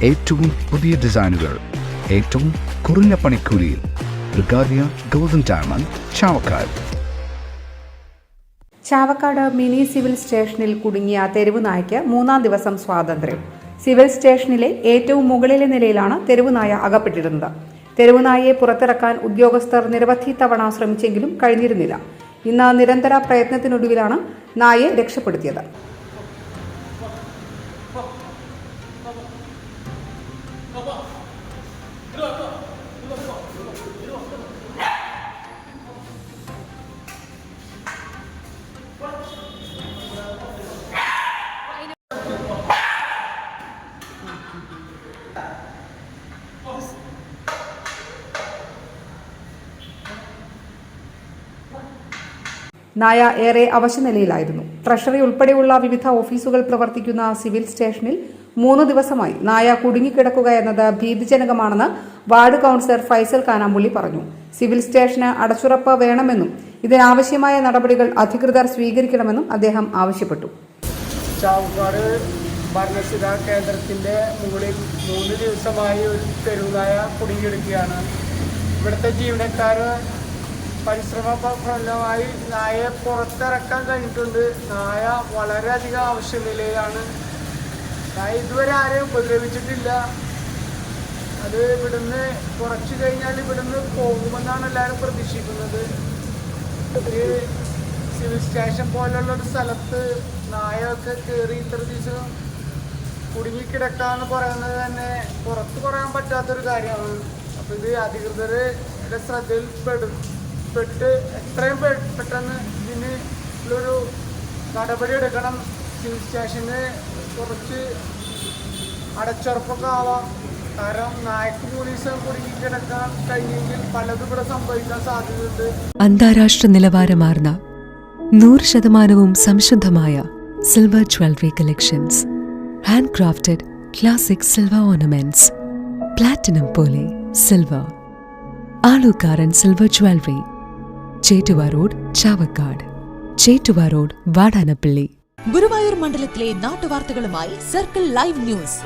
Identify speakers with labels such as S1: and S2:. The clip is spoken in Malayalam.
S1: ഏറ്റവും പുതിയ ഡിസൈനുകൾ ഏറ്റവും കുറഞ്ഞ പണിക്കൂലിയിൽ ബ്രിഗാദിയ golden diamond Chavakkad.
S2: Chavakkad mini civil സ്റ്റേഷനിൽ കുടുങ്ങിയ തെരുവ് നായ്ക്ക് 3-ാം ദിവസം സ്വാതന്ത്ര്യം. സിവിൽ സ്റ്റേഷനിലെ ഏറ്റവും മുകളിലെ നിലയിലാണ് തെരുവ് നായ അകപ്പെട്ടിരുന്നത്. തെരുവ് നായയെ പുറത്തിറക്കാൻ ഉദ്യോഗസ്ഥർ നിരവധി തവണ ശ്രമിച്ചെങ്കിലും കഴിഞ്ഞിരുന്നില്ല. ഇന്ന് നിരന്തര പ്രയത്നത്തിനൊടുവിലാണ് നായയെ രക്ഷപ്പെടുത്തിയത്. നായ ഏറെ അവശനിലയിലായിരുന്നു. ട്രഷറി ഉൾപ്പെടെയുള്ള വിവിധ ഓഫീസുകൾ പ്രവർത്തിക്കുന്ന സിവിൽ സ്റ്റേഷനിൽ 3 ദിവസമായി നായ കുടുങ്ങിക്കിടക്കുക എന്നത് ഭീതിജനകമാണെന്ന് വാർഡ് കൗൺസിലർ ഫൈസൽ കാനാമ്പുള്ളി പറഞ്ഞു. സിവിൽ സ്റ്റേഷന് അടച്ചുറപ്പ് വേണമെന്നും ഇതിനാവശ്യമായ നടപടികൾ അധികൃതർ സ്വീകരിക്കണമെന്നും അദ്ദേഹം ആവശ്യപ്പെട്ടു.
S3: ചാവക്കാട് ഭരണസിരാ കേന്ദ്രത്തിന്റെ മുകളിൽ 3 ദിവസമായി ഒരു തെരുവ് നായ കുടുങ്ങിയെടുക്കുകയാണ്. ഇവിടുത്തെ ജീവനക്കാർ പരിശ്രമഫലമായി നായയെ പുറത്തിറക്കാൻ കഴിഞ്ഞിട്ടുണ്ട്. നായ വളരെയധികം ആവശ്യനിലയിലാണ്. നായ ഇതുവരെ ആരെയും ഉപദ്രവിച്ചിട്ടില്ല. അത് ഇവിടുന്ന് കുറച്ച് കഴിഞ്ഞാൽ ഇവിടുന്ന് പോകുമെന്നാണ് എല്ലാവരും പ്രതീക്ഷിക്കുന്നത്. ഒരു സിവിൽ സ്റ്റേഷൻ പോലുള്ളൊരു സ്ഥലത്ത് നായൊക്കെ കയറി ഇത്ര ദിവസം കുടുങ്ങിക്കിടക്കാന്ന് പറയുന്നത് തന്നെ പുറത്ത് പറയാൻ പറ്റാത്തൊരു കാര്യമാണ്. അപ്പോൾ ഇത് അധികൃതരുടെ ശ്രദ്ധയിൽപ്പെട്ട് എത്രയും പെട്ടെന്ന് ഇതിന് ഉള്ളൊരു നടപടി എടുക്കണം. സിവിൽ സ്റ്റേഷന് കുറച്ച് അടച്ചുറപ്പൊക്കെ ആവാം. കാരണം നായ്ക്ക് പോലീസ് കുടുങ്ങിക്കിടക്കാൻ കഴിഞ്ഞെങ്കിൽ പലതും ഇവിടെ സംഭവിക്കാൻ സാധ്യതയുണ്ട്.
S4: അന്താരാഷ്ട്ര നിലവാരമാർന്ന 100% സംശുദ്ധമായ silver jewellery collections, handcrafted classic silver ornaments, platinum പോലെ silver, Alukkaran silver jewellery, Chettuva road Chavakkad, Chettuva road Vadanappally.
S5: Guruvayur മണ്ഡലത്തിലെ നാട്ടുവാർത്തകളുമായി സർക്കിൾ ലൈവ് ന്യൂസ്.